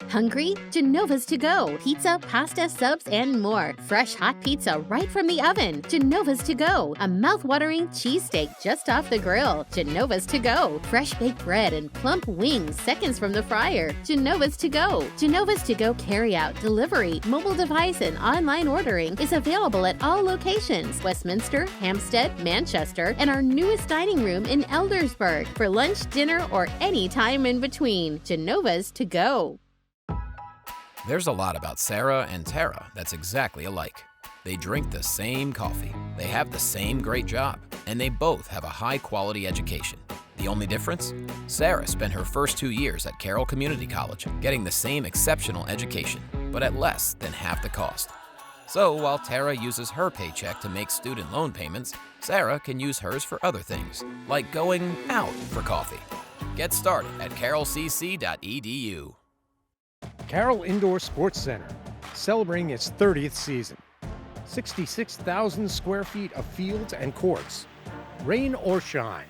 Hungry? Genova's to go. Pizza, pasta, subs, and more. Fresh hot pizza right from the oven. Genova's to go. A mouth-watering cheesesteak just off the grill. Genova's to go. Fresh baked bread and plump wings seconds from the fryer. Genova's to go. Genova's to go carry-out, delivery, mobile device, and online ordering is available at all locations. Westminster, Hampstead, Manchester, and our newest dining room in Eldersburg. For lunch, dinner, or any time in between. Genova's to go. There's a lot about Sarah and Tara that's exactly alike. They drink the same coffee, they have the same great job, and they both have a high-quality education. The only difference? Sarah spent her first 2 years at Carroll Community College, getting the same exceptional education, but at less than half the cost. So while Tara uses her paycheck to make student loan payments, Sarah can use hers for other things, like going out for coffee. Get started at carrollcc.edu. Carroll Indoor Sports Center, celebrating its 30th season. 66,000 square feet of fields and courts. Rain or shine,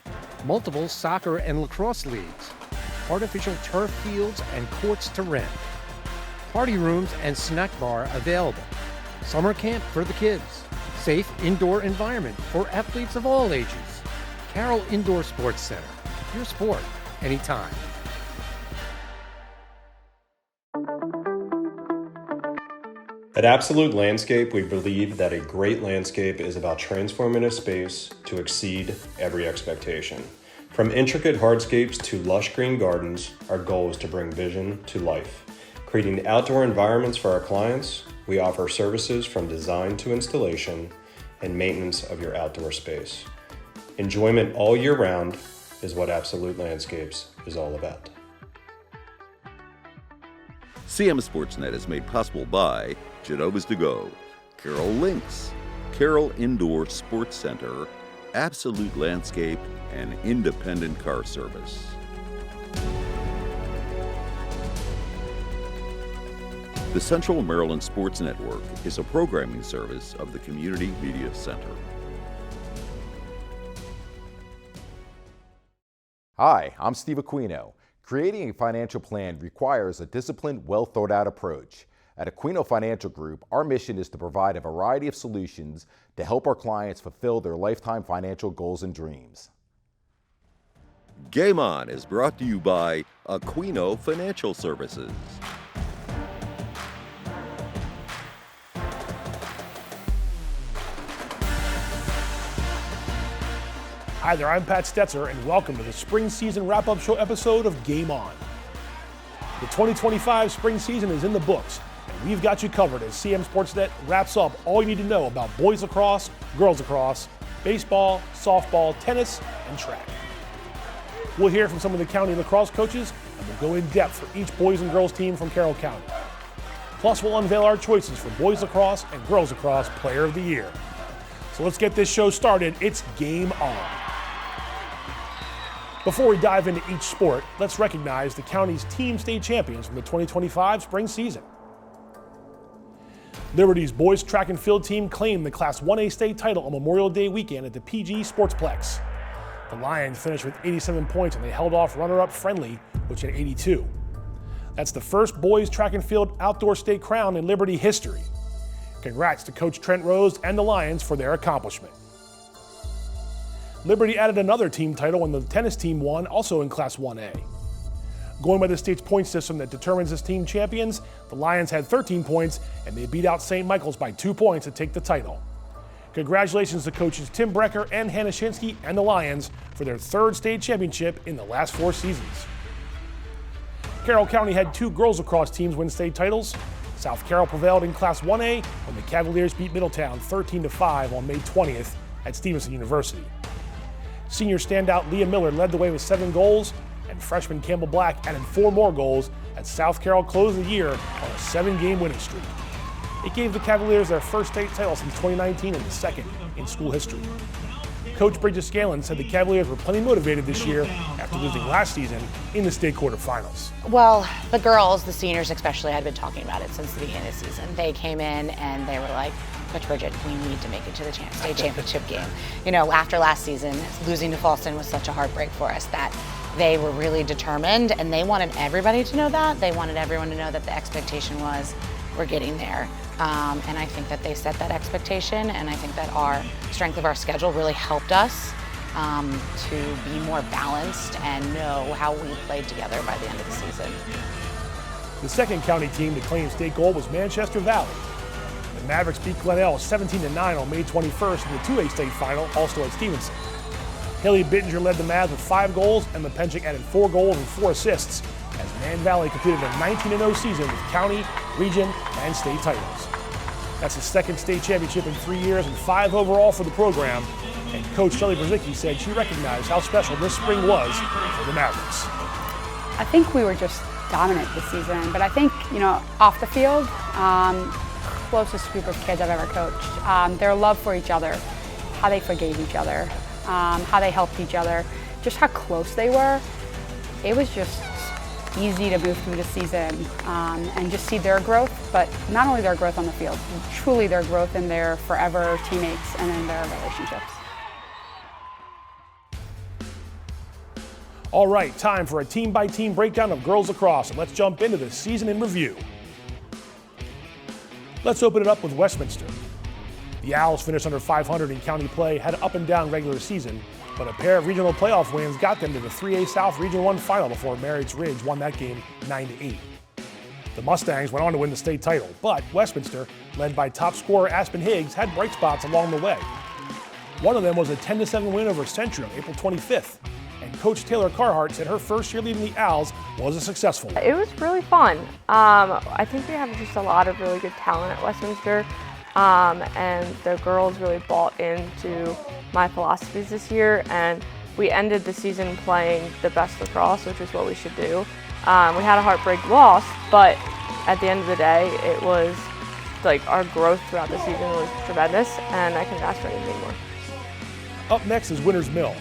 multiple soccer and lacrosse leagues. Artificial turf fields and courts to rent. Party rooms and snack bar available. Summer camp for the kids. Safe indoor environment for athletes of all ages. Carroll Indoor Sports Center, your sport, anytime. At Absolute Landscape, we believe that a great landscape is about transforming a space to exceed every expectation. From intricate hardscapes to lush green gardens, our goal is to bring vision to life. Creating outdoor environments for our clients, we offer services from design to installation and maintenance of your outdoor space. Enjoyment all year round is what Absolute Landscapes is all about. CMSportsNet is made possible by Genova's to Go, Carroll Links, Carroll Indoor Sports Center, Absolute Landscape, and Independent Car Service. The Central Maryland Sports Network is a programming service of the Community Media Center. Hi, I'm Steve Aquino. Creating a financial plan requires a disciplined, well-thought-out approach. At Aquino Financial Group, our mission is to provide a variety of solutions to help our clients fulfill their lifetime financial goals and dreams. Game On is brought to you by Aquino Financial Services. Hi there, I'm Pat Stetzer, and welcome to the spring season wrap-up show episode of Game On. The 2025 spring season is in the books, and we've got you covered as CMSportsNet wraps up all you need to know about boys lacrosse, girls lacrosse, baseball, softball, tennis, and track. We'll hear from some of the county lacrosse coaches, and we'll go in depth for each boys and girls team from Carroll County. Plus, we'll unveil our choices for boys lacrosse and girls lacrosse Player of the Year. So let's get this show started. It's Game On. Before we dive into each sport, let's recognize the county's team state champions from the 2025 spring season. Liberty's boys track and field team claimed the Class 1A state title on Memorial Day weekend at the PG Sportsplex. The Lions finished with 87 points and they held off runner-up Friendly, which had 82. That's the first boys track and field outdoor state crown in Liberty history. Congrats to Coach Trent Rose and the Lions for their accomplishment. Liberty added another team title when the tennis team won, also in Class 1A. Going by the state's point system that determines this team champions, the Lions had 13 points and they beat out St. Michael's by 2 points to take the title. Congratulations to coaches Tim Brecker and Hannah Shinsky and the Lions for their third state championship in the last 4 seasons. Carroll County had 2 girls lacrosse teams win state titles. South Carroll prevailed in Class 1A when the Cavaliers beat Middletown 13-5 on May 20th at Stevenson University. Senior standout Leah Miller led the way with 7 goals, and freshman Campbell Black added 4 more goals as South Carroll closed the year on a 7-game winning streak. It gave the Cavaliers their first state title since 2019 and the second in school history. Coach Bridges Scanlon said the Cavaliers were plenty motivated this year after losing last season in the state quarterfinals. Well, the girls, the seniors especially, had been talking about it since the beginning of the season. They came in and they were like, Coach Bridget, we need to make it to the state championship game. You know, after last season, losing to Falston was such a heartbreak for us that they were really determined, and they wanted everybody to know that. They wanted everyone to know that the expectation was, we're getting there. And I think that they set that expectation, and I think that our strength of our schedule really helped us to be more balanced and know how we played together by the end of the season. The second county team to claim state gold was Manchester Valley. The Mavericks beat Glenelg 17-9 on May 21st in the 2A state final, also at Stevenson. Haley Bittinger led the Mavs with 5 goals, and Lepenchik added 4 goals and 4 assists as Man Valley completed a 19-0 season with county, region, and state titles. That's the second state championship in 3 years and 5 overall for the program. And Coach Shelly Brzezicki said she recognized how special this spring was for the Mavericks. I think we were just dominant this season, but I think, you know, off the field, closest group of kids I've ever coached. Their love for each other, how they forgave each other, how they helped each other, just how close they were. It was just easy to move through the season and just see their growth, but not only their growth on the field, truly their growth in their forever teammates and in their relationships. All right, time for a team-by-team breakdown of girls lacrosse, and let's jump into the season in review. Let's open it up with Westminster. The Owls finished under 500 in county play, had an up-and-down regular season, but a pair of regional playoff wins got them to the 3A South Region 1 final before Marriotts Ridge won that game 9-8. The Mustangs went on to win the state title, but Westminster, led by top scorer Aspen Higgs, had bright spots along the way. One of them was a 10-7 win over Century on April 25th, and Coach Taylor Carhart said her first year leading the Owls was a successful one. It was really fun. I think we have just a lot of really good talent at Westminster. And the girls really bought into my philosophies this year, and we ended the season playing the best lacrosse, which is what we should do. We had a heartbreak loss, but at the end of the day, it was like our growth throughout the season was tremendous, and I couldn't ask for anything more. Up next is Winters Mill.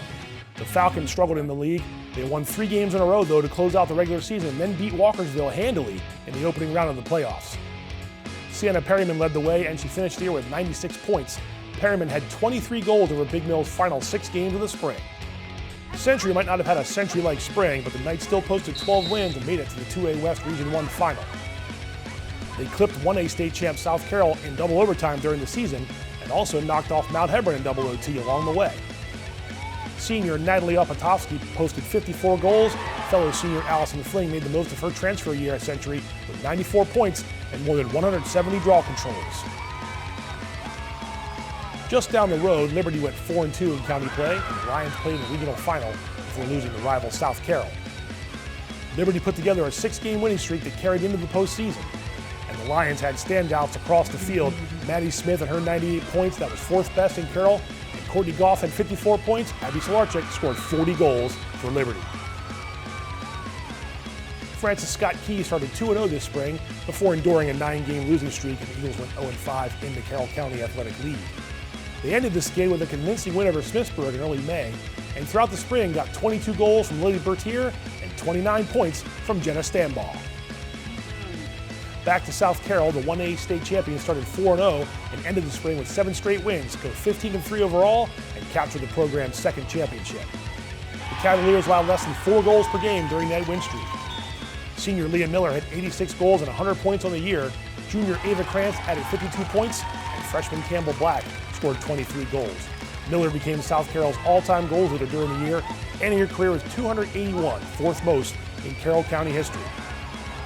The Falcons struggled in the league. They won 3 games in a row, though, to close out the regular season, and then beat Walkersville handily in the opening round of the playoffs. Sienna Perryman led the way, and she finished the year with 96 points. Perryman had 23 goals over Big Mill's final 6 games of the spring. Century might not have had a Century-like spring, but the Knights still posted 12 wins and made it to the 2A West Region 1 final. They clipped 1A state champ South Carroll in double overtime during the season, and also knocked off Mount Hebron in double OT along the way. Senior Natalie Opatowski posted 54 goals. Fellow senior Allison Fling made the most of her transfer year at Century with 94 points and more than 170 draw controls. Just down the road, Liberty went 4-2 in county play, and the Lions played in the regional final before losing to rival South Carroll. Liberty put together a 6-game winning streak that carried into the postseason, and the Lions had standouts across the field. Maddie Smith and her 98 points, that was 4th best in Carroll. Courtney Goff had 54 points. Abby Solarczyk scored 40 goals for Liberty. Francis Scott Key started 2-0 this spring before enduring a 9-game losing streak, and the Eagles went 0-5 in the Carroll County Athletic League. They ended the skate with a convincing win over Smithsburg in early May, and throughout the spring got 22 goals from Lily Bertier and 29 points from Jenna Stanball. Back to South Carroll, the 1A state champions started 4-0 and ended the spring with 7 straight wins, go 15-3 overall, and captured the program's 2nd championship. The Cavaliers allowed less than 4 goals per game during that win streak. Senior Leah Miller had 86 goals and 100 points on the year. Junior Ava Krantz added 52 points, and freshman Campbell Black scored 23 goals. Miller became South Carroll's all-time goals leader during the year, ending her career with 281, 4th most in Carroll County history.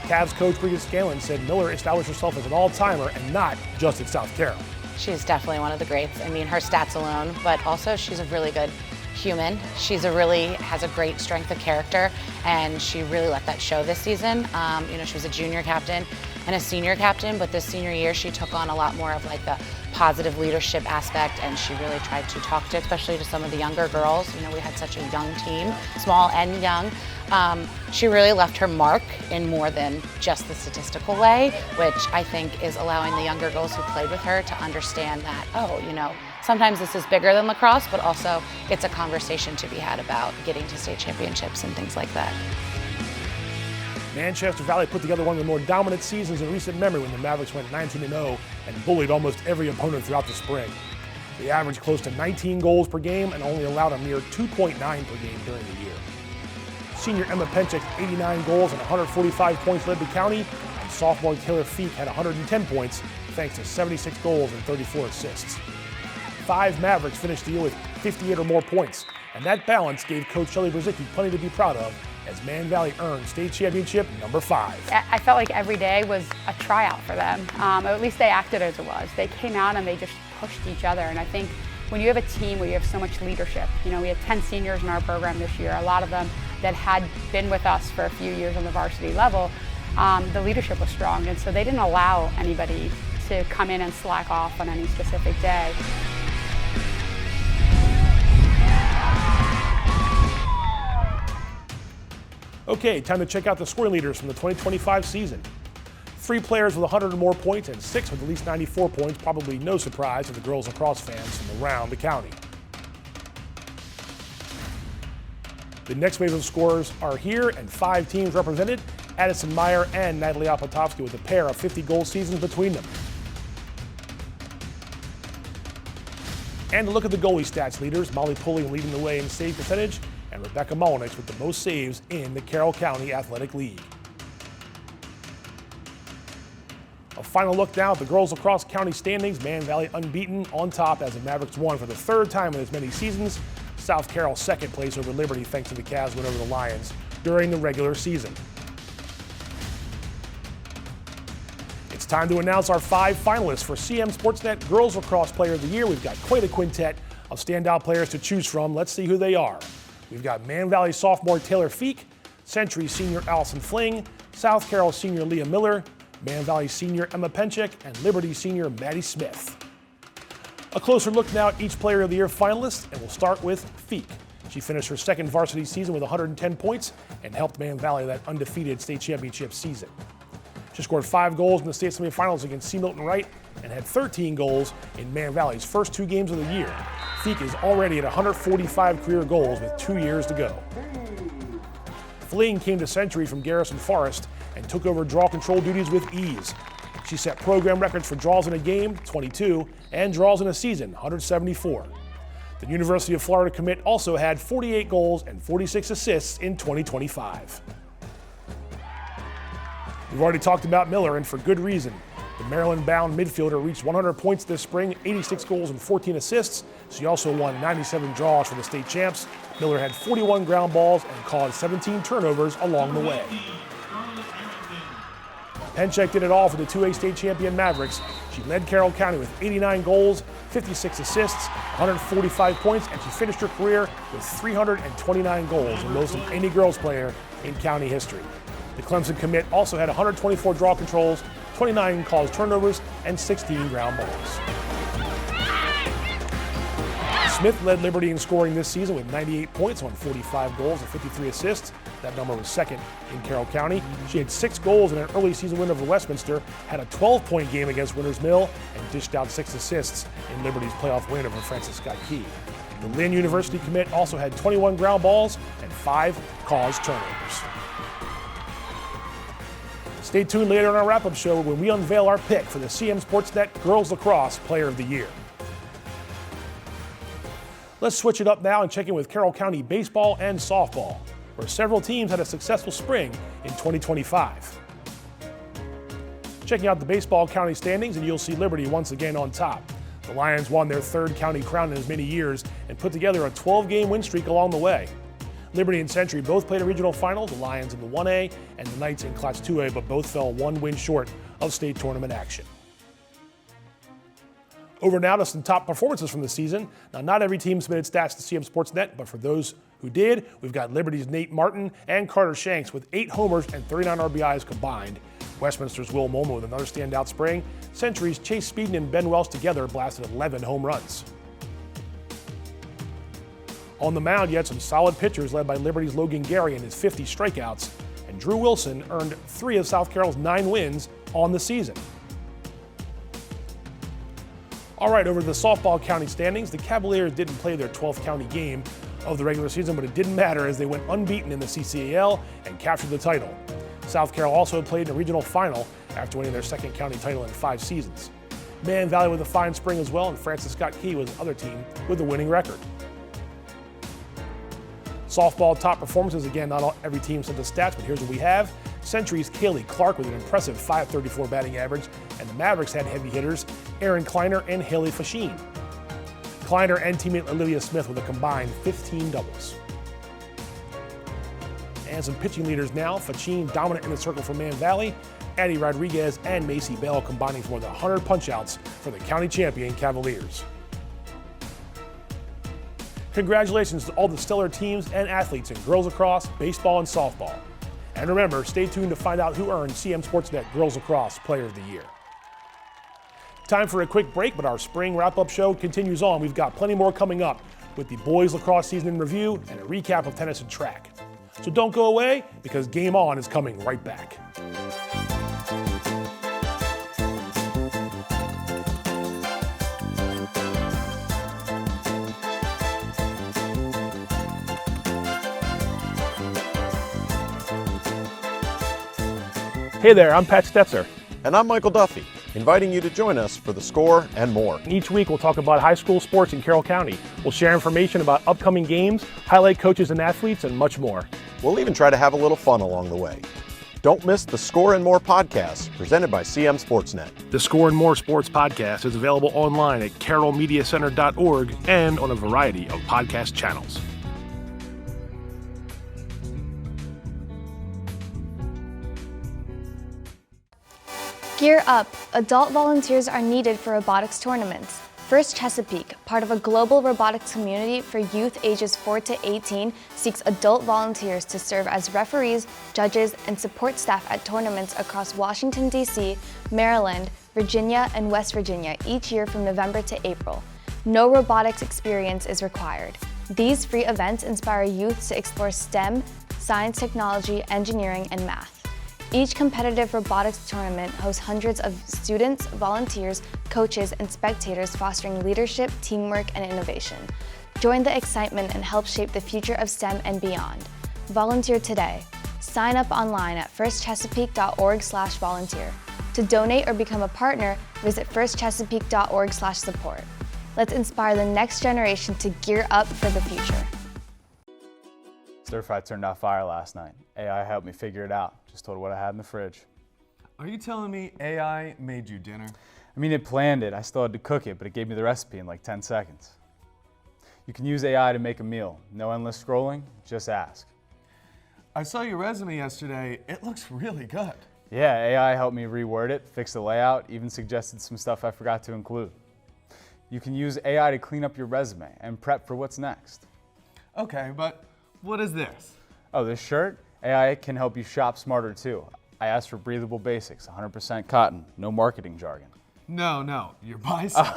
Cavs coach Bridget Scanlon said Miller established herself as an all-timer and not just at South Carroll. She is definitely one of the greats. I mean, her stats alone, but also she's a really good human. She's has a great strength of character, and she really let that show this season. She was a junior captain and a senior captain, but this senior year she took on a lot more of like the positive leadership aspect, and she really tried to talk to, especially to some of the younger girls. You know, we had such a young team, small and young. She really left her mark in more than just the statistical way, which I think is allowing the younger girls who played with her to understand that, sometimes this is bigger than lacrosse, but also it's a conversation to be had about getting to state championships and things like that. Manchester Valley put together one of the more dominant seasons in recent memory when the Mavericks went 19-0 and bullied almost every opponent throughout the spring. They averaged close to 19 goals per game and only allowed a mere 2.9 per game during the year. Senior Emma Penchik, 89 goals and 145 points led the county, and sophomore Taylor Feek had 110 points thanks to 76 goals and 34 assists. 5 Mavericks finished the year with 58 or more points, and that balance gave Coach Shelley Brzezicki plenty to be proud of as Man Valley earned state championship number 5. I felt like every day was a tryout for them, or at least they acted as it was. They came out and they just pushed each other, and I think when you have a team where you have so much leadership, we had 10 seniors in our program this year, a lot of them that had been with us for a few years on the varsity level, the leadership was strong, and so they didn't allow anybody to come in and slack off on any specific day. Okay, time to check out the scoring leaders from the 2025 season. 3 players with 100 or more points and 6 with at least 94 points, probably no surprise to the girls lacrosse fans from around the county. The next wave of scorers are here, and 5 teams represented. Addison Meyer and Natalie Apotovsky with a pair of 50-goal seasons between them. And to look at the goalie stats leaders, Molly Pulling leading the way in save percentage, and Rebecca Mullenix with the most saves in the Carroll County Athletic League. A final look now at the girls lacrosse county standings. Man Valley unbeaten on top as the Mavericks won for the 3rd time in as many seasons. South Carroll 2nd place over Liberty thanks to the Cavs win over the Lions during the regular season. It's time to announce our 5 finalists for CMSportsNet Girls Lacrosse Player of the Year. We've got quite a quintet of standout players to choose from. Let's see who they are. We've got Man Valley sophomore Taylor Feek, Century senior Allison Fling, South Carroll senior Leah Miller, Man Valley senior Emma Penchik, and Liberty senior Maddie Smith. A closer look now at each Player of the Year finalist, and we'll start with Feek. She finished her 2nd varsity season with 110 points and helped Man Valley that undefeated state championship season. She scored 5 goals in the state semifinals against C. Milton Wright and had 13 goals in Man Valley's first 2 games of the year. Feek is already at 145 career goals with 2 years to go. Fling came to Century from Garrison Forest and took over draw control duties with ease. She set program records for draws in a game, 22, and draws in a season, 174. The University of Florida commit also had 48 goals and 46 assists in 2025. We've already talked about Miller, and for good reason. The Maryland-bound midfielder reached 100 points this spring, 86 goals and 14 assists. She also won 97 draws for the state champs. Miller had 41 ground balls and caused 17 turnovers along the way. Penchik did it all for the 2A state champion Mavericks. She led Carroll County with 89 goals, 56 assists, 145 points, and she finished her career with 329 goals, the most of any girls player in county history. The Clemson commit also had 124 draw controls, 29 caused turnovers, and 16 ground balls. Smith led Liberty in scoring this season with 98 points on 45 goals and 53 assists. That number was 2nd in Carroll County. She had 6 goals in an early season win over Westminster, had a 12-point game against Winters Mill, and dished out 6 assists in Liberty's playoff win over Francis Scott Key. The Lynn University commit also had 21 ground balls and 5 caused turnovers. Stay tuned later on our wrap-up show when we unveil our pick for the CMSportsNet Girls Lacrosse Player of the Year. Let's switch it up now and check in with Carroll County baseball and softball, where several teams had a successful spring in 2025. Checking out the baseball county standings, and you'll see Liberty once again on top. The Lions won their 3rd county crown in as many years and put together a 12-game win streak along the way. Liberty and Century both played a regional final, the Lions in the 1A and the Knights in Class 2A, but both fell 1 win short of state tournament action. Over now to some top performances from the season. Now, not every team submitted stats to CMSportsNet, but for those who did, we've got Liberty's Nate Martin and Carter Shanks with 8 homers and 39 RBIs combined. Westminster's Will Mulma with another standout spring. Century's Chase Speeden and Ben Welsh together blasted 11 home runs. On the mound, you had some solid pitchers led by Liberty's Logan Gary and his 50 strikeouts, and Drew Wilson earned 3 of South Carroll's 9 wins on the season. All right, over to the softball county standings. The Cavaliers didn't play their 12th county game of the regular season, but it didn't matter as they went unbeaten in the CCAL and captured the title. South Carroll also played in a regional final after winning their second county title in 5 seasons. Man Valley with a fine spring as well, and Francis Scott Key was the other team with a winning record. Softball top performances, again, not every team set the stats, but here's what we have. Century's Kaylee Clark with an impressive .534 batting average, and the Mavericks had heavy hitters Aaron Kleiner and Haley Fasheen. Kleiner and teammate Olivia Smith with a combined 15 doubles. And some pitching leaders now. Fasheen dominant in the circle for Man Valley. Addie Rodriguez and Macy Bell combining for more than 100 punch-outs for the county champion Cavaliers. Congratulations to all the stellar teams and athletes in girls lacrosse, baseball, and softball. And remember, stay tuned to find out who earned CMSportsNet Girls Lacrosse Player of the Year. Time for a quick break, but our spring wrap-up show continues on. We've got plenty more coming up with the boys lacrosse season in review and a recap of tennis and track. So don't go away, because Game On is coming right back. Hey there, I'm Pat Stetzer. And I'm Michael Duffy, inviting you to join us for The Score and more. Each week we'll talk about high school sports in Carroll County. We'll share information about upcoming games, highlight coaches and athletes, and much more. We'll even try to have a little fun along the way. Don't miss The Score and More podcast, presented by CMSportsNet. The Score and More Sports podcast is available online at carrollmediacenter.org and on a variety of podcast channels. Gear up! Adult volunteers are needed for robotics tournaments. First Chesapeake, part of a global robotics community for youth ages 4 to 18, seeks adult volunteers to serve as referees, judges, and support staff at tournaments across Washington, D.C., Maryland, Virginia, and West Virginia each year from November to April. No robotics experience is required. These free events inspire youth to explore STEM, science, technology, engineering, and math. Each competitive robotics tournament hosts hundreds of students, volunteers, coaches, and spectators fostering leadership, teamwork, and innovation. Join the excitement and help shape the future of STEM and beyond. Volunteer today. Sign up online at firstchesapeake.org/volunteer. To donate or become a partner, visit firstchesapeake.org/support. Let's inspire the next generation to gear up for the future. Stir fry turned out fire last night. AI helped me figure it out. Just told what I had in the fridge. Are you telling me AI made you dinner? I mean, it planned it. I still had to cook it, but it gave me the recipe in like 10 seconds. You can use AI to make a meal. No endless scrolling, just ask. I saw your resume yesterday. It looks really good. Yeah, AI helped me reword it, fix the layout, even suggested some stuff I forgot to include. You can use AI to clean up your resume and prep for what's next. Okay, but what is this? Oh, this shirt? AI can help you shop smarter too. I asked for breathable basics, 100% cotton, no marketing jargon. No, your bicep.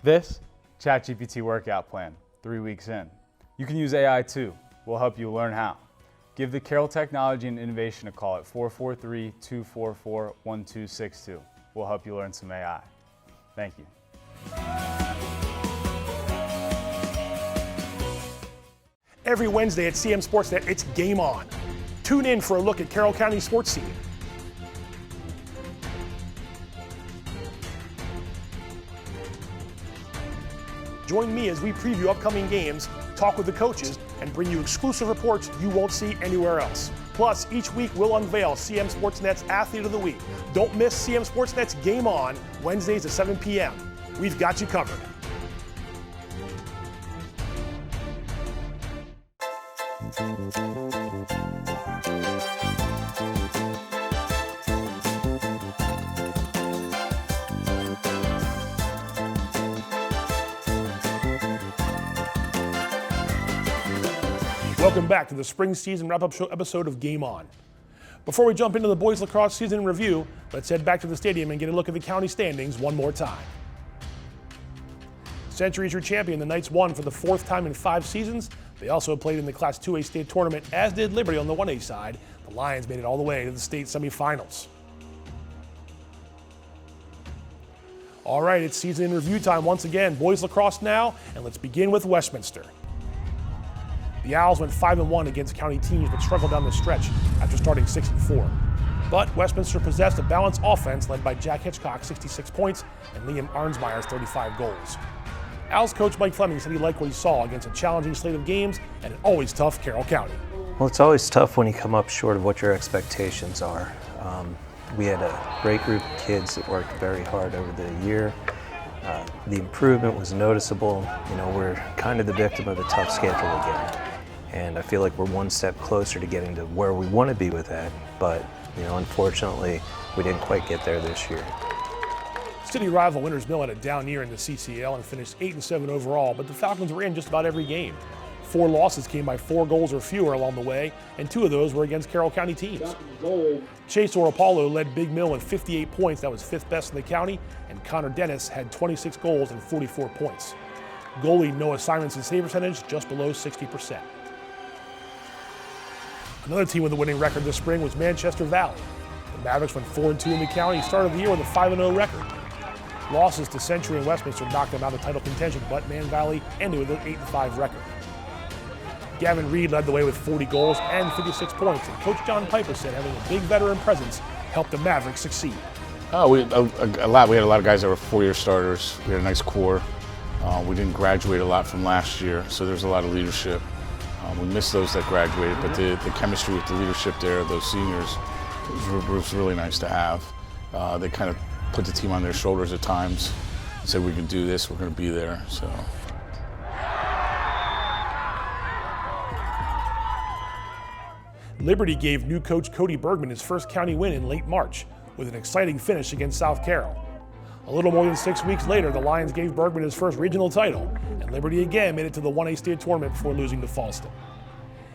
This? ChatGPT workout plan, 3 weeks in. You can use AI too. We'll help you learn how. Give the Carroll Technology and Innovation a call at 443-244-1262. We'll help you learn some AI. Thank you. Every Wednesday at CMSportsNet, it's Game On. Tune in for a look at Carroll County sports scene. Join me as we preview upcoming games, talk with the coaches, and bring you exclusive reports you won't see anywhere else. Plus, each week we'll unveil CMSportsNet's Athlete of the Week. Don't miss CMSportsNet's Game On, Wednesdays at 7 p.m. We've got you covered. Welcome back to the spring season wrap-up show episode of Game On. Before we jump into the boys lacrosse season in review, let's head back to the stadium and get a look at the county standings one more time. Century is your champion. The Knights won for the 4th time in 5 seasons. They also played in the Class 2A state tournament, as did Liberty on the 1A side. The Lions made it all the way to the state semifinals. All right, it's season in review time once again. Boys lacrosse now, and let's begin with Westminster. The Owls went 5-1 against county teams, but struggled down the stretch after starting 6-4. But Westminster possessed a balanced offense led by Jack Hitchcock, 66 points, and Liam Arnsmeyer's 35 goals. Owls coach Mike Fleming said he liked what he saw against a challenging slate of games and an always tough Carroll County. Well, it's always tough when you come up short of what your expectations are. We had a great group of kids that worked very hard over the year. The improvement was noticeable. You know, we're kind of the victim of a tough schedule again. And I feel like we're one step closer to getting to where we want to be with that. But, you know, unfortunately, we didn't quite get there this year. City rival Winters Mill had a down year in the CCL and finished 8-7 overall, but the Falcons were in just about every game. 4 losses came by 4 goals or fewer along the way, and 2 of those were against Carroll County teams. Chase Oropalo led Big Mill with 58 points. That was 5th best in the county, and Connor Dennis had 26 goals and 44 points. Goalie Noah Simon's save percentage just below 60%. Another team with a winning record this spring was Manchester Valley. The Mavericks went 4-2 in the county, started the year with a 5-0 record. Losses to Century and Westminster knocked them out of title contention, but Man Valley ended with an 8-5 record. Gavin Reed led the way with 40 goals and 56 points, and Coach John Piper said having a big veteran presence helped the Mavericks succeed. We had a lot of guys that were 4-year starters. We had a nice core. We didn't graduate a lot from last year, so there's a lot of leadership. We missed those that graduated, but the chemistry with the leadership there, those seniors, was really nice to have. They kind of put the team on their shoulders at times and said, we can do this, we're going to be there. So. Liberty gave new coach Cody Bergman his first county win in late March with an exciting finish against South Carroll. A little more than 6 weeks later, the Lions gave Bergman his first regional title, and Liberty again made it to the 1A state tournament before losing to Falston.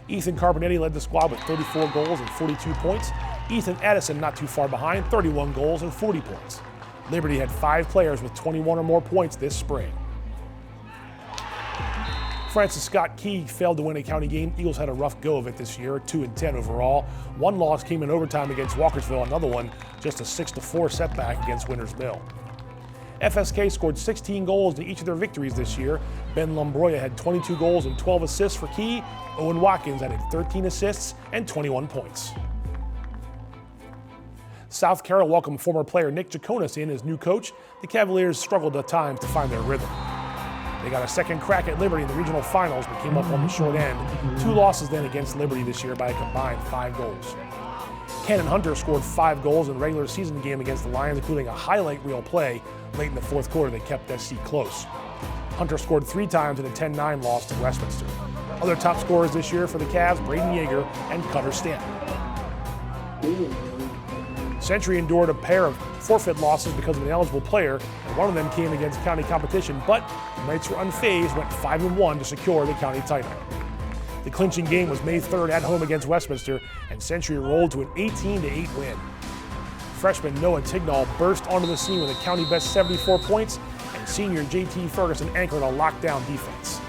Ethan Carbonetti led the squad with 34 goals and 42 points. Ethan Addison not too far behind, 31 goals and 40 points. Liberty had 5 players with 21 or more points this spring. Francis Scott Key failed to win a county game. Eagles had a rough go of it this year, 2-10 overall. One loss came in overtime against Walkersville, another one just a 6-4 setback against Winters Mill. FSK scored 16 goals in each of their victories this year. Ben Lombroya had 22 goals and 12 assists for Key. Owen Watkins added 13 assists and 21 points. South Carroll welcomed former player Nick Jaconis in as new coach. The Cavaliers struggled at times to find their rhythm. They got a second crack at Liberty in the regional finals, but came up on the short end. 2 losses then against Liberty this year by a combined 5 goals. Cannon Hunter scored 5 goals in the regular season game against the Lions, including a highlight reel play late in the 4th quarter that kept SC close. Hunter scored 3 times in a 10-9 loss to Westminster. Other top scorers this year for the Cavs, Braden Yeager and Cutter Stanton. Century endured a pair of forfeit losses because of an eligible player, and one of them came against county competition, but the Knights were unfazed, went 5-1 to secure the county title. The clinching game was May 3rd at home against Westminster, and Century rolled to an 18-8 win. Freshman Noah Tignall burst onto the scene with a county best 74 points, and senior JT Ferguson anchored a lockdown defense.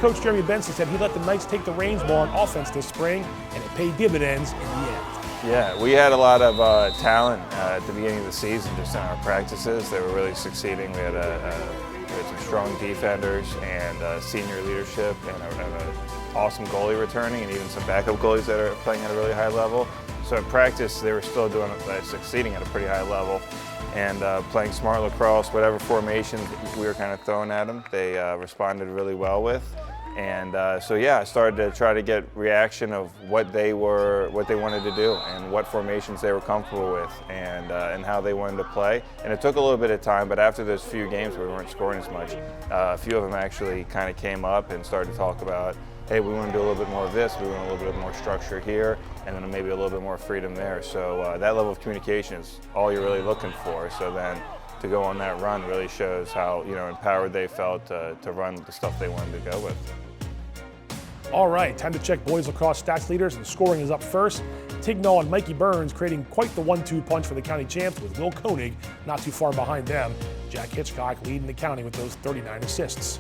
Coach Jeremy Benson said he let the Knights take the reins more on offense this spring, and it paid dividends in the end. Yeah, we had a lot of talent at the beginning of the season just in our practices. They were really succeeding. We had some strong defenders and senior leadership and an awesome goalie returning, and even some backup goalies that are playing at a really high level. So at practice, they were still succeeding at a pretty high level and playing smart lacrosse, whatever formations we were kind of throwing at them, they responded really well with. And so yeah, I started to try to get reaction of what they wanted to do and what formations they were comfortable with and how they wanted to play. And it took a little bit of time, but after those few games where we weren't scoring as much, a few of them actually kind of came up and started to talk about, hey, we want to do a little bit more of this, we want a little bit more structure here, and then maybe a little bit more freedom there. So that level of communication is all you're really looking for. So then to go on that run really shows how empowered they felt to run the stuff they wanted to go with. All right, time to check boys lacrosse stats leaders, and scoring is up first. Tignall and Mikey Burns creating quite the 1-2 punch for the county champs, with Will Koenig not too far behind them. Jack Hitchcock leading the county with those 39 assists.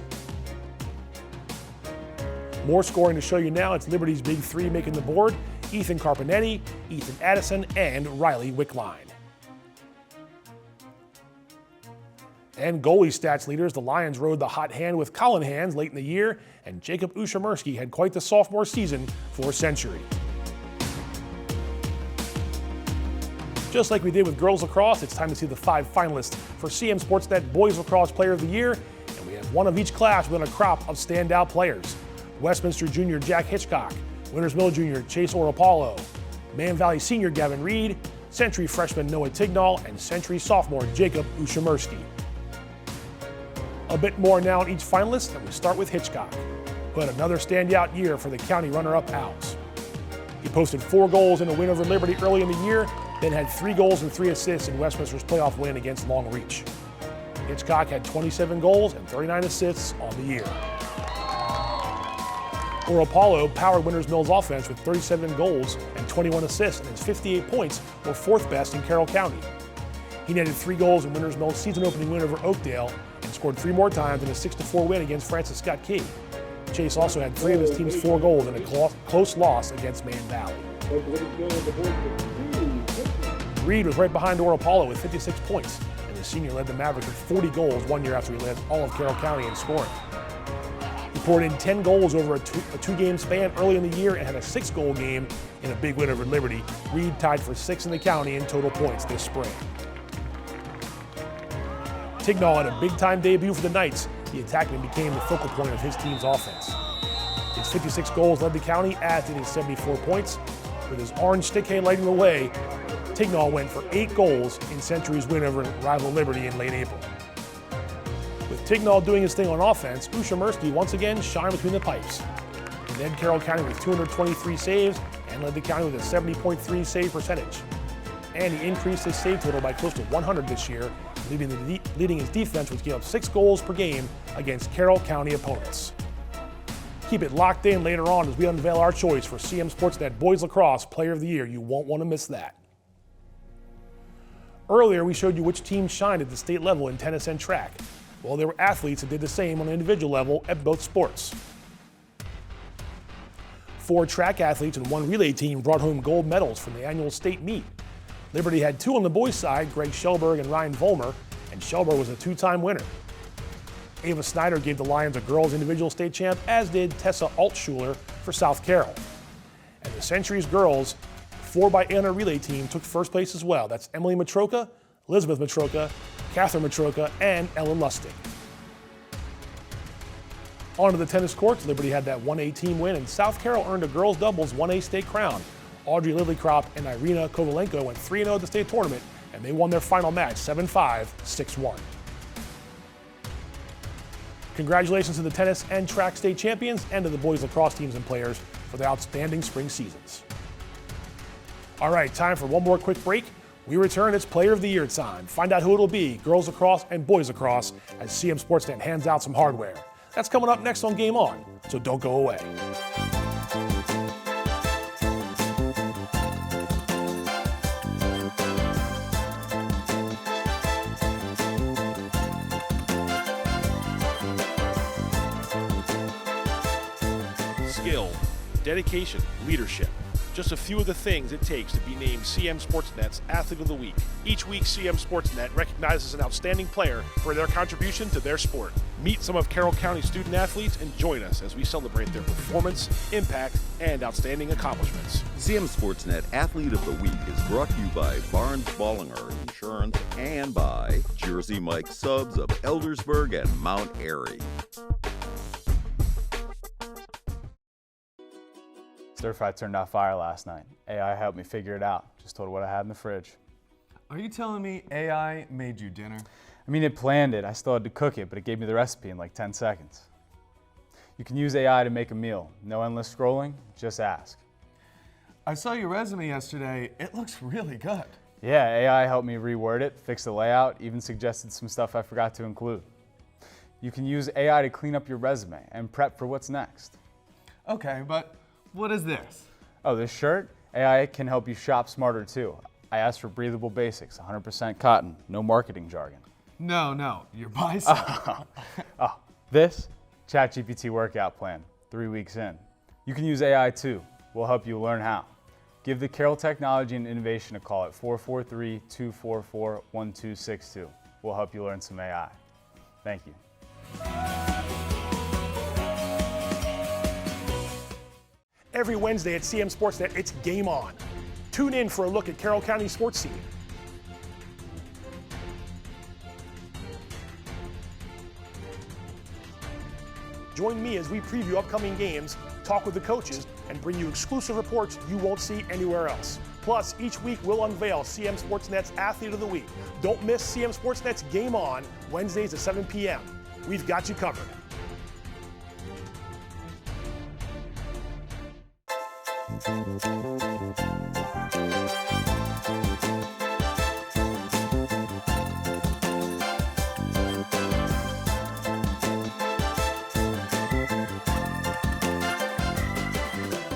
More scoring to show you now. It's Liberty's big 3 making the board: Ethan Carbonetti, Ethan Addison, and Riley Wickline. And goalie stats leaders, the Lions rode the hot hand with Colin Hands late in the year, and Jacob Ushamersky had quite the sophomore season for Century. Just like we did with girls lacrosse, it's time to see the 5 finalists for CMSportsNet Boys Lacrosse Player of the Year, and we have one of each class within a crop of standout players. Westminster Junior Jack Hitchcock, Winters Mill Junior Chase Oropalo, Man Valley Senior Gavin Reed, Century freshman Noah Tignall, and Century sophomore Jacob Ushamersky. A bit more now on each finalist, and we start with Hitchcock, who had another standout year for the county runner-up Owls. He posted 4 goals in a win over Liberty early in the year, then had 3 goals and 3 assists in Westminster's playoff win against Long Reach. Hitchcock had 27 goals and 39 assists on the year. Oropalo powered Winters Mill's offense with 37 goals and 21 assists, and his 58 points were 4th best in Carroll County. He netted 3 goals in Winters Mill's season-opening win over Oakdale and scored 3 more times in a 6-4 win against Francis Scott Key. Chase also had 3 of his team's 4 goals in a close loss against Man Valley. Reed was right behind Oropalo with 56 points, and the senior led the Mavericks with 40 goals 1 year after he led all of Carroll County in scoring. He poured in 10 goals over a 2-game span early in the year and had a 6-goal game in a big win over Liberty. Reed tied for 6th in the county in total points this spring. Tignall had a big-time debut for the Knights. The attackman became the focal point of his team's offense. His 56 goals led the county, as did his 74 points. With his orange stickhead lighting the way, Tignall went for 8 goals in Century's win over rival Liberty in late April. With Tignall doing his thing on offense, Ushamersky once again shined between the pipes. He led Carroll County with 223 saves and led the county with a 70.3 save percentage. And he increased his save total by close to 100 this year, leading his defense, which gave up 6 goals per game against Carroll County opponents. Keep it locked in later on as we unveil our choice for CMSportsNet Boys Lacrosse Player of the Year. You won't want to miss that. Earlier, we showed you which teams shined at the state level in tennis and track. Well, there were athletes that did the same on an individual level at both sports. 4 track athletes and 1 relay team brought home gold medals from the annual state meet. Liberty had 2 on the boys' side, Greg Schellberg and Ryan Vollmer, and Schellberg was a 2-time winner. Ava Snyder gave the Lions a girls' individual state champ, as did Tessa Altschuler for South Carroll. And the Century's girls 4x800 relay team took first place as well. That's Emily Matroka, Elizabeth Matroka, Catherine Matroka, and Ellen Lustig. On to the tennis courts, Liberty had that 1A team win, and South Carroll earned a girls' doubles 1A state crown. Audrey Lillycrop and Irina Kovalenko went 3-0 at the state tournament, and they won their final match 7-5, 6-1. Congratulations to the tennis and track state champions and to the boys lacrosse teams and players for their outstanding spring seasons. All right, time for one more quick break. We return, it's Player of the Year time. Find out who it'll be, girls lacrosse and boys lacrosse, as CMSportsNet hands out some hardware. That's coming up next on Game On, so don't go away. Skill, dedication, leadership. Just a few of the things it takes to be named CMSportsNet's Athlete of the Week. Each week, CMSportsNet recognizes an outstanding player for their contribution to their sport. Meet some of Carroll County student athletes and join us as we celebrate their performance, impact, and outstanding accomplishments. CMSportsNet Athlete of the Week is brought to you by Barnes Bollinger Insurance and by Jersey Mike Subs of Eldersburg and Mount Airy. Stir fry turned out fire last night. AI helped me figure it out. Just told her what I had in the fridge. Are you telling me AI made you dinner? I mean, it planned it. I still had to cook it, but it gave me the recipe in like 10 seconds. You can use AI to make a meal. No endless scrolling, just ask. I saw your resume yesterday. It looks really good. Yeah, AI helped me reword it, fix the layout, even suggested some stuff I forgot to include. You can use AI to clean up your resume and prep for what's next. Okay, but what is this? Oh, this shirt? AI can help you shop smarter too. I asked for breathable basics, 100% cotton, no marketing jargon. No, your bicep. This? ChatGPT workout plan, 3 weeks in. You can use AI too. We'll help you learn how. Give the Carroll Technology and Innovation a call at 443-244-1262. We'll help you learn some AI. Thank you. Every Wednesday at CMSportsNet, it's Game On. Tune in for a look at Carroll County sports scene. Join me as we preview upcoming games, talk with the coaches, and bring you exclusive reports you won't see anywhere else. Plus, each week we'll unveil CMSportsNet's Athlete of the Week. Don't miss CMSportsNet's Game On, Wednesdays at 7 p.m. We've got you covered.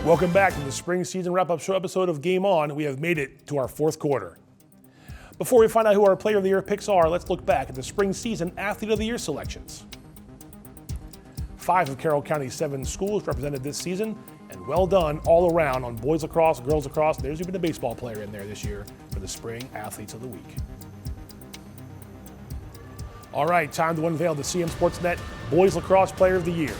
Welcome back to the spring season wrap-up show episode of Game On. We have made it to our fourth quarter. Before we find out who our Player of the Year picks are, let's look back at the spring season Athlete of the Year selections. 5 of Carroll County's 7 schools represented this season, and well done all around on boys lacrosse, girls lacrosse. There's even a baseball player in there this year for the Spring Athletes of the Week. All right, time to unveil the CMSportsNet Boys Lacrosse Player of the Year.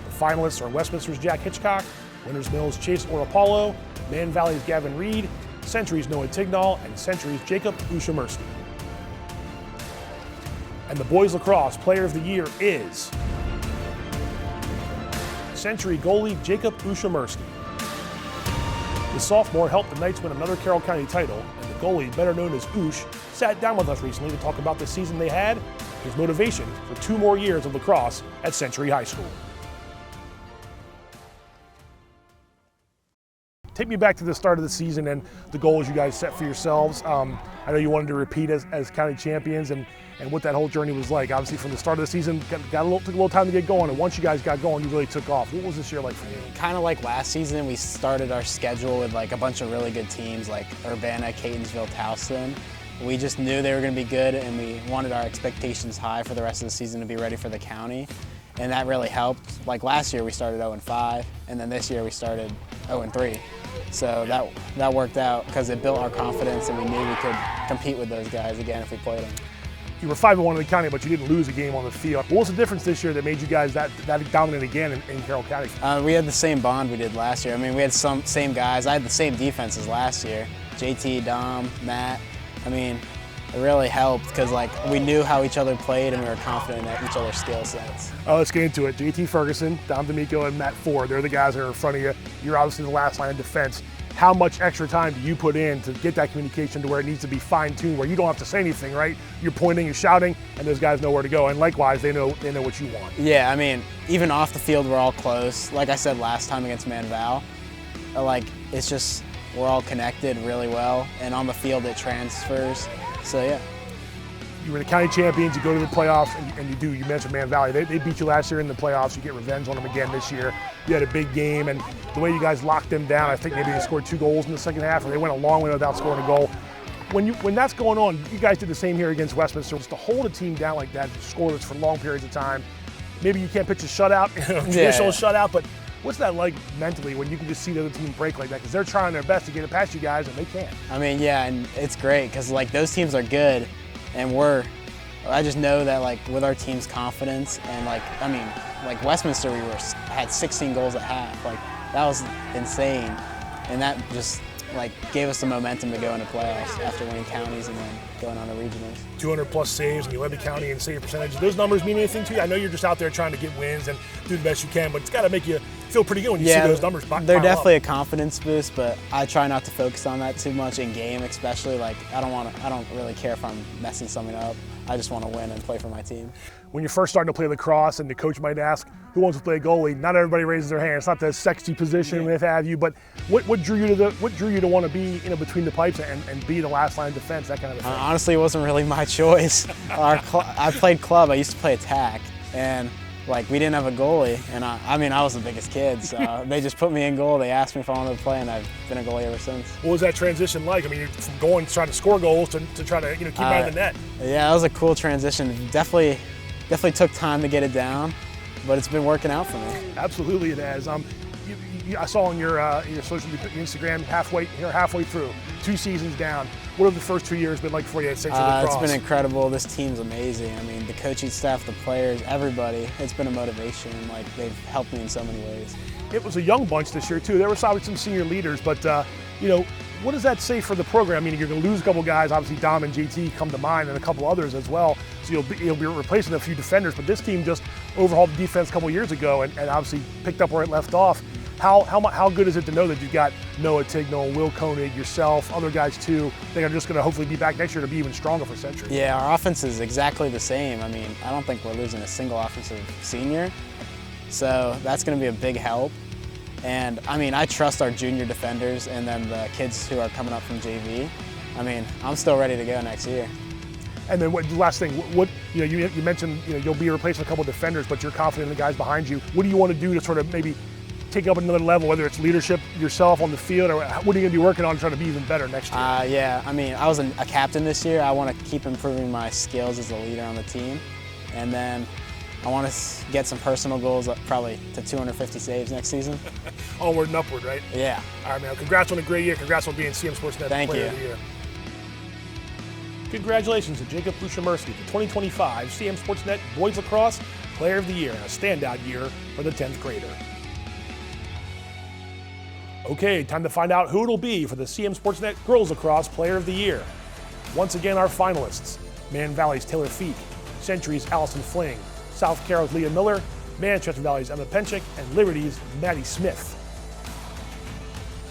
The finalists are Westminster's Jack Hitchcock, Winters Mills' Chase Orapollo, Man Valley's Gavin Reed, Century's Noah Tignall, and Century's Jacob Ushamursky. And the Boys Lacrosse Player of the Year is Century goalie Jacob Ushamursky. The sophomore helped the Knights win another Carroll County title, and the goalie, better known as Ush, sat down with us recently to talk about the season they had, his motivation for 2 more years of lacrosse at Century High School. Take me back to the start of the season and the goals you guys set for yourselves. I know you wanted to repeat as county champions and what that whole journey was like. Obviously, from the start of the season, took a little time to get going, and once you guys got going, you really took off. What was this year like for you? Kind of like last season, we started our schedule with like a bunch of really good teams like Urbana, Catonsville, Towson. We just knew they were going to be good, and we wanted our expectations high for the rest of the season to be ready for the county, and that really helped. Like last year, we started 0-5, and then this year we started 0-3. So that worked out because it built our confidence, and we knew we could compete with those guys again if we played them. You were 5-1 in the county, but you didn't lose a game on the field. What was the difference this year that made you guys that dominant again in Carroll County? We had the same bond we did last year. I mean, we had some same guys. I had the same defense as last year. JT, Dom, Matt. I mean, it really helped because like we knew how each other played and we were confident at each other's skill sets. Let's get into it. JT Ferguson, Dom D'Amico, and Matt Ford. They're the guys that are in front of you. You're obviously the last line of defense. How much extra time do you put in to get that communication to where it needs to be fine-tuned, where you don't have to say anything, right? You're pointing, you're shouting, and those guys know where to go. And likewise, they know what you want. Yeah, I mean, even off the field, we're all close. Like I said last time against Man Val, like it's just we're all connected really well, and on the field it transfers. So yeah. You were the county champions, you go to the playoffs, and you do. You mentioned Man Valley. They beat you last year in the playoffs. You get revenge on them again this year. You had a big game, and the way you guys locked them down, I think maybe they scored 2 goals in the second half, and they went a long way without scoring a goal. When that's going on, you guys did the same here against Westminster. Just to hold a team down like that, scoreless for long periods of time. Maybe you can't pitch a shutout, traditional shutout, but what's that like mentally when you can just see the other team break like that? Because they're trying their best to get it past you guys, and they can't. I mean, yeah, and it's great because like those teams are good. And I just know that like with our team's confidence and like, I mean, like Westminster, had 16 goals at half. Like that was insane. And that just like gave us the momentum to go into playoffs after winning counties and then going on to regionals. 200+ saves, and you led the county in save percentage. Those numbers mean anything to you? I know you're just out there trying to get wins and do the best you can, but it's got to make you feel pretty good when you see those numbers. They're definitely a confidence boost, but I try not to focus on that too much in game, especially. Like I don't really care if I'm messing something up. I just want to win and play for my team. When you're first starting to play lacrosse and the coach might ask, who wants to play goalie? Not everybody raises their hand. It's not the sexy position, what have you, but what drew you to want to be between the pipes and be the last line of defense, that kind of thing? Honestly, it wasn't really my choice. I played club. I used to play attack, and like we didn't have a goalie, and I was the biggest kid, so they just put me in goal. They asked me if I wanted to play, and I've been a goalie ever since. What was that transition like? I mean, from going trying to score goals to try to keep out of the net. Yeah, that was a cool transition. Definitely took time to get it down, but it's been working out for me. Absolutely, it has. I saw on your social Instagram halfway through 2 seasons down. What have the first 2 years been like for you at Central Lacrosse? It's been incredible. This team's amazing. I mean, the coaching staff, the players, everybody. It's been a motivation. Like, they've helped me in so many ways. It was a young bunch this year too. There were obviously some senior leaders, but what does that say for the program? I mean, you're going to lose a couple guys. Obviously, Dom and JT come to mind, and a couple others as well. So you'll be replacing a few defenders. But this team just overhauled the defense a couple years ago, and obviously picked up where it left off. How good is it to know that you've got Noah Tignall, Will Koenig, yourself, other guys too? They're just going to hopefully be back next year to be even stronger for Century. Yeah, our offense is exactly the same. I mean, I don't think we're losing a single offensive senior. So that's going to be a big help. And I mean, I trust our junior defenders and then the kids who are coming up from JV. I mean, I'm still ready to go next year. And then the last thing, you mentioned you'll be replacing a couple of defenders, but you're confident in the guys behind you. What do you want to do to sort of maybe take up another level, whether it's leadership yourself on the field, or what are you going to be working on trying to be even better next year? Yeah, I mean, I was a captain this year. I want to keep improving my skills as a leader on the team. And then I want to get some personal goals up probably to 250 saves next season. Onward and upward, right? Yeah. All right, man. Congrats on a great year. Congrats on being CMSportsNet Player of the Year. Congratulations to Jacob Bushamersky, the 2025 CMSportsNet Boys Lacrosse Player of the Year, and a standout year for the 10th grader. Okay, time to find out who it'll be for the CMSportsNet Girls Lacrosse Player of the Year. Once again, our finalists: Man Valley's Taylor Feek, Century's Allison Fling, South Carroll's Leah Miller, Manchester Valley's Emma Penchik, and Liberty's Maddie Smith.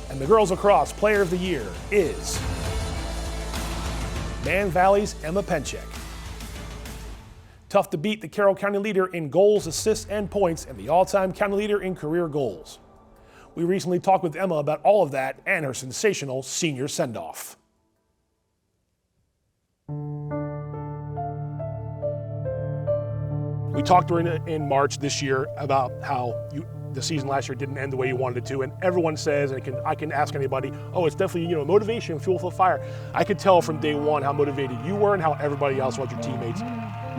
And the Girls Lacrosse Player of the Year is Man Valley's Emma Penchik. Tough to beat the Carroll County leader in goals, assists, and points, and the all-time county leader in career goals. We recently talked with Emma about all of that and her sensational senior send-off. We talked in March this year about how the season last year didn't end the way you wanted it to, and everyone says, and I can ask anybody, oh, it's definitely motivation, fuel for the fire. I could tell from day one how motivated you were and how everybody else was, your teammates.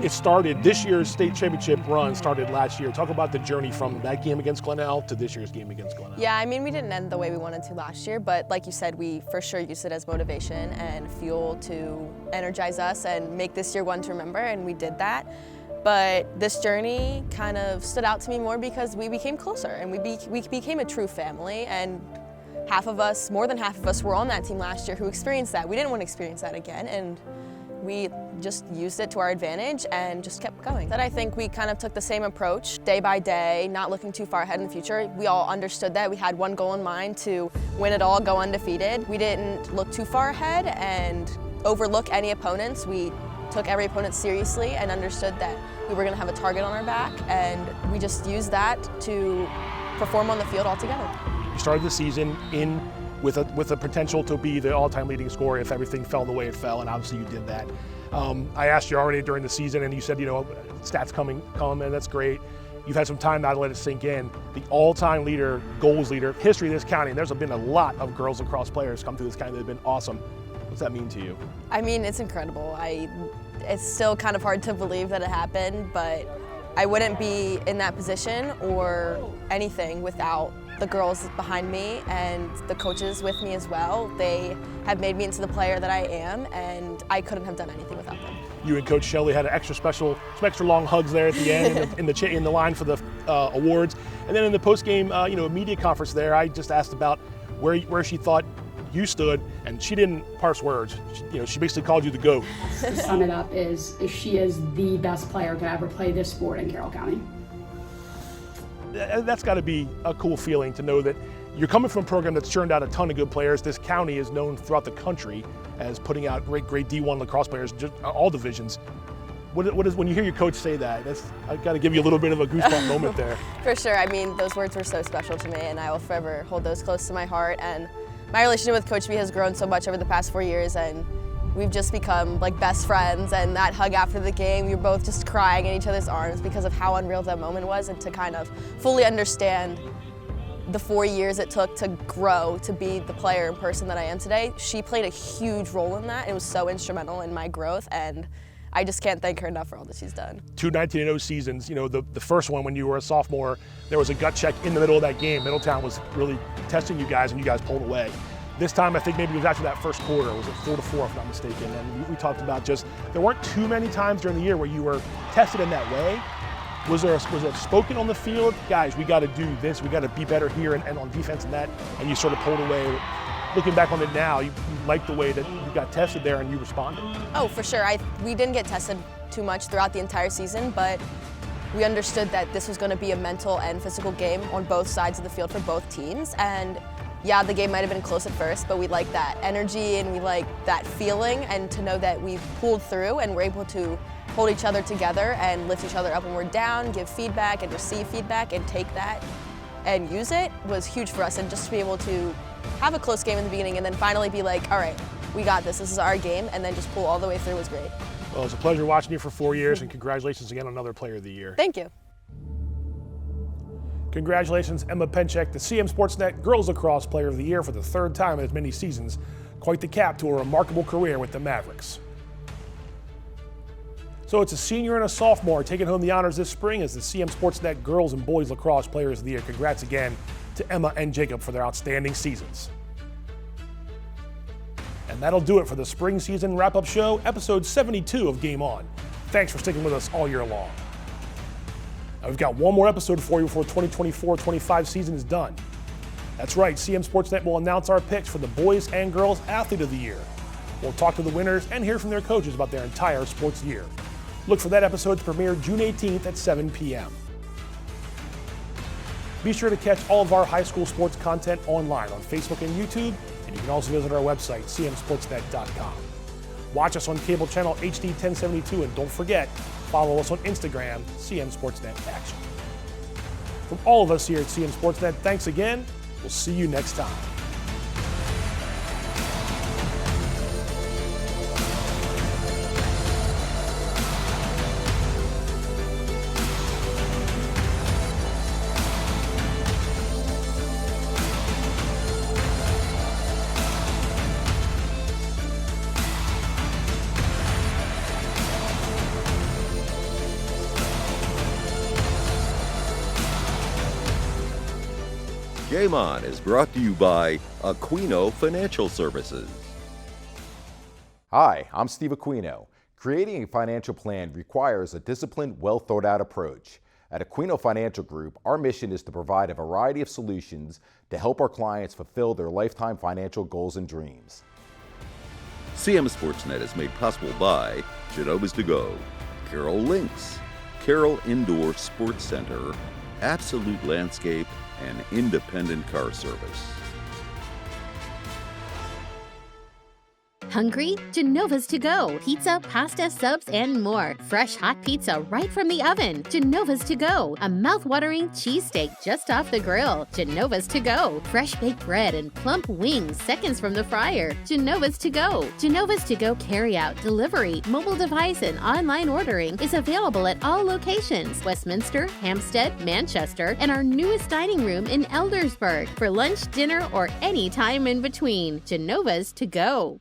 It started, this year's state championship run started last year. Talk about the journey from that game against Glenelg to this year's game against Glenelg. Yeah, I mean, we didn't end the way we wanted to last year, but like you said, we for sure used it as motivation and fuel to energize us and make this year one to remember, and we did that. But this journey kind of stood out to me more because we became closer and we became a true family, and more than half of us were on that team last year who experienced that. We didn't want to experience that again, and we just used it to our advantage and just kept going. I think we kind of took the same approach day by day, not looking too far ahead in the future. We all understood that we had one goal in mind, to win it all, go undefeated. We didn't look too far ahead and overlook any opponents. We took every opponent seriously and understood that we were going to have a target on our back, and we just used that to perform on the field altogether. You started the season with a potential to be the all-time leading scorer if everything fell the way it fell, and obviously you did that. I asked you already during the season, and you said, stats come, and that's great. You've had some time now to let it sink in. The all-time leader, goals leader, history of this county, and there's been a lot of girls lacrosse players come through this county that have been awesome. What's that mean to you? I mean, it's incredible. It's still kind of hard to believe that it happened, but I wouldn't be in that position or anything without the girls behind me and the coaches with me as well. They have made me into the player that I am, and I couldn't have done anything without them. You and Coach Shelley had an some extra long hugs there at the end in the line for the awards. And then in the post-game media conference there, I just asked about where she thought you stood, and she didn't parse words. She basically called you the GOAT. To sum it up, she is the best player to ever play this sport in Carroll County. That's got to be a cool feeling to know that you're coming from a program that's churned out a ton of good players. This county is known throughout the country as putting out great D1 lacrosse players, just all divisions. What is when you hear your coach say that? I've got to give you a little bit of a goosebump moment there. For sure. I mean, those words were so special to me, and I will forever hold those close to my heart. And my relationship with Coach B has grown so much over the past 4 years, and we've just become like best friends. And that hug after the game, we were both just crying in each other's arms because of how unreal that moment was, and to kind of fully understand the 4 years it took to grow to be the player and person that I am today. She played a huge role in that. It was so instrumental in my growth, and I just can't thank her enough for all that she's done. 2 19-0 seasons. The first one when you were a sophomore, there was a gut check in the middle of that game. Middletown was really testing you guys, and you guys pulled away. This time, I think maybe it was after that first quarter. Was it 4-4, if I'm not mistaken? And we talked about just, there weren't too many times during the year where you were tested in that way. Was it spoken on the field? Guys, we got to do this. We got to be better here and on defense and that. And you sort of pulled away. Looking back on it now, you like the way that you got tested there and you responded? Oh, for sure. We didn't get tested too much throughout the entire season, but we understood that this was going to be a mental and physical game on both sides of the field for both teams. And yeah, the game might have been close at first, but we like that energy and we like that feeling, and to know that we pulled through and we're able to hold each other together and lift each other up when we're down, give feedback and receive feedback and take that and use it was huge for us. And just to be able to have a close game in the beginning and then finally be like, all right, we got this is our game, and then just pull all the way through was great. Well, it was a pleasure watching you for 4 years, and congratulations again on another Player of the Year. Thank you. Congratulations, Emma Penchek, the CMSportsNet Girls Lacrosse Player of the Year for the third time in as many seasons. Quite the cap to a remarkable career with the Mavericks. So it's a senior and a sophomore taking home the honors this spring as the CMSportsNet Girls and Boys Lacrosse Players of the Year. Congrats again to Emma and Jacob for their outstanding seasons. And that'll do it for the spring season wrap-up show, episode 72 of Game On. Thanks for sticking with us all year long. Now, we've got one more episode for you before 2024-25 season is done. That's right, CMSportsNet will announce our picks for the Boys and Girls Athlete of the Year. We'll talk to the winners and hear from their coaches about their entire sports year. Look for that episode to premiere June 18th at 7 p.m. Be sure to catch all of our high school sports content online on Facebook and YouTube, and you can also visit our website, cmsportsnet.com. Watch us on cable channel HD 1072, and don't forget, follow us on Instagram, CMSportsNet Action. From all of us here at CMSportsNet, thanks again. We'll see you next time. Game On is brought to you by Aquino Financial Services. Hi, I'm Steve Aquino. Creating a financial plan requires a disciplined, well-thought-out approach. At Aquino Financial Group, our mission is to provide a variety of solutions to help our clients fulfill their lifetime financial goals and dreams. CMSportsNet is made possible by Genova's To Go, Carroll Links, Carroll Indoor Sports Center, Absolute Landscape, and Independent Car Service. Hungry? Genova's To Go. Pizza, pasta, subs, and more. Fresh hot pizza right from the oven. Genova's To Go. A mouth-watering cheesesteak just off the grill. Genova's To Go. Fresh baked bread and plump wings seconds from the fryer. Genova's To Go. Genova's To Go carry-out, delivery, mobile device, and online ordering is available at all locations. Westminster, Hampstead, Manchester, and our newest dining room in Eldersburg. For lunch, dinner, or any time in between. Genova's To Go.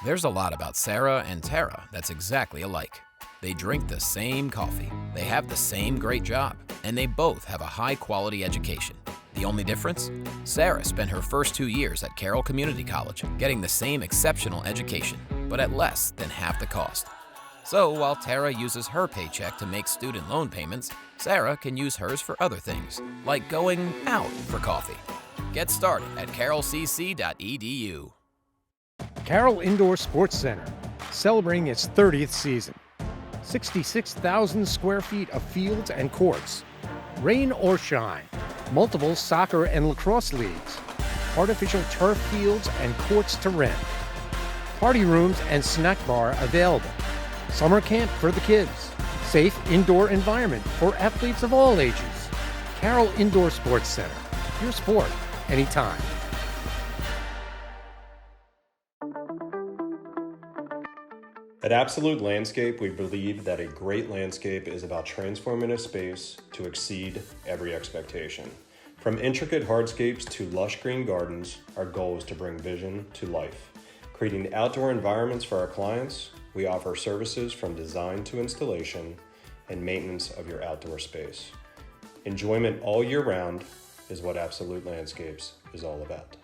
There's a lot about Sarah and Tara that's exactly alike. They drink the same coffee, they have the same great job, and they both have a high-quality education. The only difference? Sarah spent her first 2 years at Carroll Community College, getting the same exceptional education, but at less than half the cost. So while Tara uses her paycheck to make student loan payments, Sarah can use hers for other things, like going out for coffee. Get started at carrollcc.edu. Carroll Indoor Sports Center, celebrating its 30th season. 66,000 square feet of fields and courts. Rain or shine, multiple soccer and lacrosse leagues. Artificial turf fields and courts to rent. Party rooms and snack bar available. Summer camp for the kids. Safe indoor environment for athletes of all ages. Carroll Indoor Sports Center, your sport, anytime. At Absolute Landscape, we believe that a great landscape is about transforming a space to exceed every expectation. From intricate hardscapes to lush green gardens, our goal is to bring vision to life. Creating outdoor environments for our clients, we offer services from design to installation and maintenance of your outdoor space. Enjoyment all year round is what Absolute Landscapes is all about.